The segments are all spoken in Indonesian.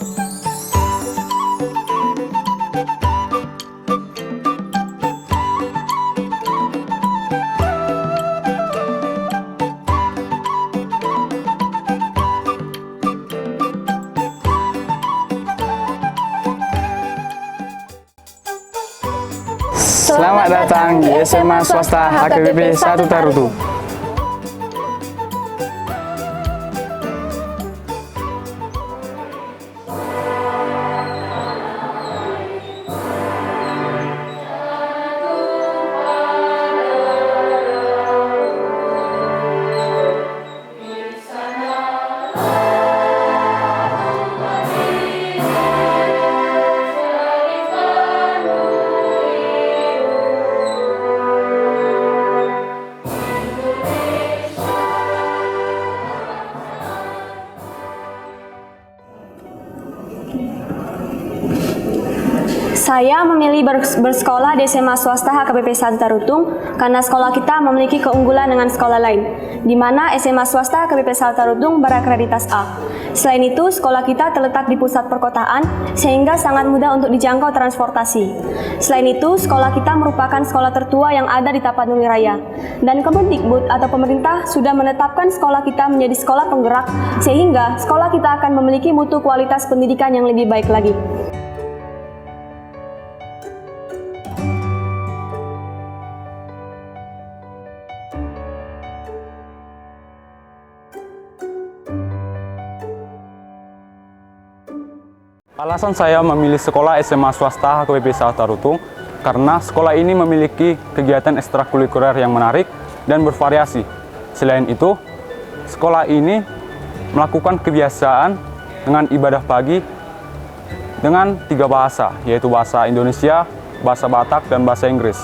Selamat datang di SMA Swasta HKBP 1 Tarutung. Saya memilih bersekolah di SMA Swasta HKBP 1 Tarutung karena sekolah kita memiliki keunggulan dengan sekolah lain, di mana SMA Swasta HKBP 1 Tarutung berakreditas A. Selain itu, sekolah kita terletak di pusat perkotaan sehingga sangat mudah untuk dijangkau transportasi. Selain itu, sekolah kita merupakan sekolah tertua yang ada di Tapanuli Raya. Dan Kemendikbud atau pemerintah sudah menetapkan sekolah kita menjadi sekolah penggerak sehingga sekolah kita akan memiliki mutu kualitas pendidikan yang lebih baik lagi. Alasan saya memilih sekolah SMA Swasta HKBP 1 Tarutung karena sekolah ini memiliki kegiatan ekstrakurikuler yang menarik dan bervariasi. Selain itu, sekolah ini melakukan kebiasaan dengan ibadah pagi dengan 3 bahasa, yaitu bahasa Indonesia, bahasa Batak, dan bahasa Inggris.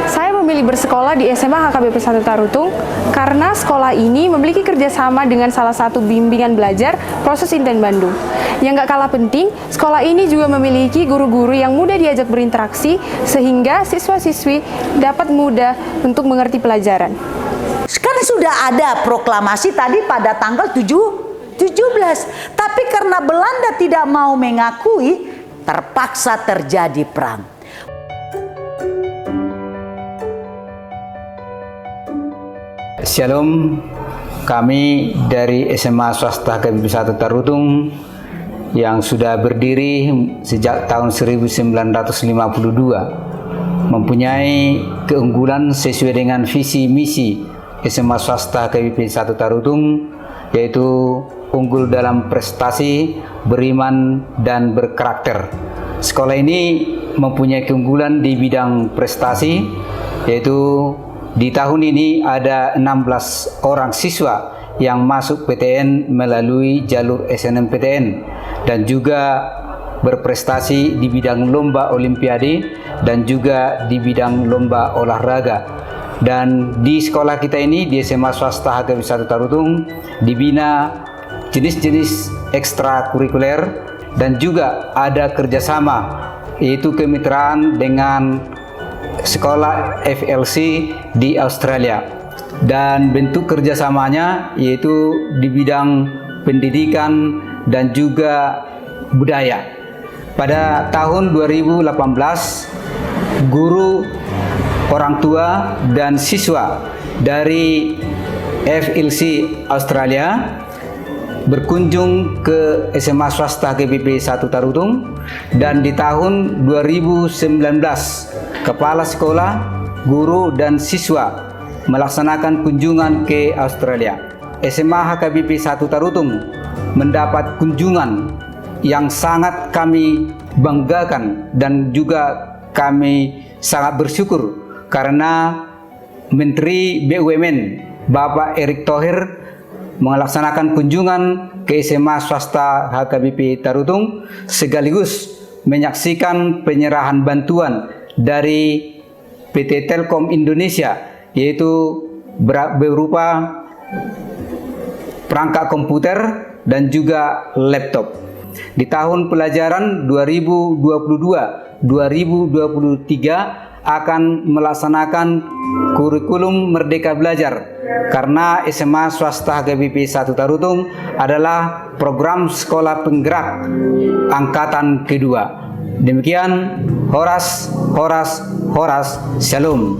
Saya memilih bersekolah di SMA HKBP 1 Tarutung karena sekolah ini memiliki kerjasama dengan salah satu bimbingan belajar proses Inten Bandung. Yang gak kalah penting, sekolah ini juga memiliki guru-guru yang mudah diajak berinteraksi sehingga siswa-siswi dapat mudah untuk mengerti pelajaran. Sekarang sudah ada proklamasi tadi pada tanggal 17, tapi karena Belanda tidak mau mengakui, terpaksa terjadi perang. Shalom, kami dari SMA Swasta HKBP 1 Tarutung yang sudah berdiri sejak tahun 1952 mempunyai keunggulan sesuai dengan visi misi SMA Swasta HKBP 1 Tarutung, yaitu unggul dalam prestasi, beriman, dan berkarakter. Sekolah ini mempunyai keunggulan di bidang prestasi, yaitu di tahun ini ada 16 orang siswa yang masuk PTN melalui jalur SNMPTN dan juga berprestasi di bidang lomba olimpiade dan juga di bidang lomba olahraga. Dan di sekolah kita ini, di SMA Swasta HKBP 1 Tarutung, dibina jenis-jenis ekstrakurikuler dan juga ada kerjasama, yaitu kemitraan dengan sekolah FLC di Australia, dan bentuk kerjasamanya yaitu di bidang pendidikan dan juga budaya. Pada tahun 2018, guru, orang tua, dan siswa dari FLC Australia berkunjung ke SMA Swasta HKBP 1 Tarutung, dan di tahun 2019 kepala sekolah, guru, dan siswa melaksanakan kunjungan ke Australia. SMA HKBP 1 Tarutung mendapat kunjungan yang sangat kami banggakan dan juga kami sangat bersyukur karena Menteri BUMN Bapak Erick Thohir melaksanakan kunjungan ke SMA Swasta HKBP Tarutung sekaligus menyaksikan penyerahan bantuan dari PT Telkom Indonesia, yaitu berupa perangkat komputer dan juga laptop. Di tahun pelajaran 2022-2023 akan melaksanakan kurikulum Merdeka Belajar karena SMA Swasta HKBP 1 Tarutung adalah program sekolah penggerak angkatan kedua. Demikian, Horas, Shalom.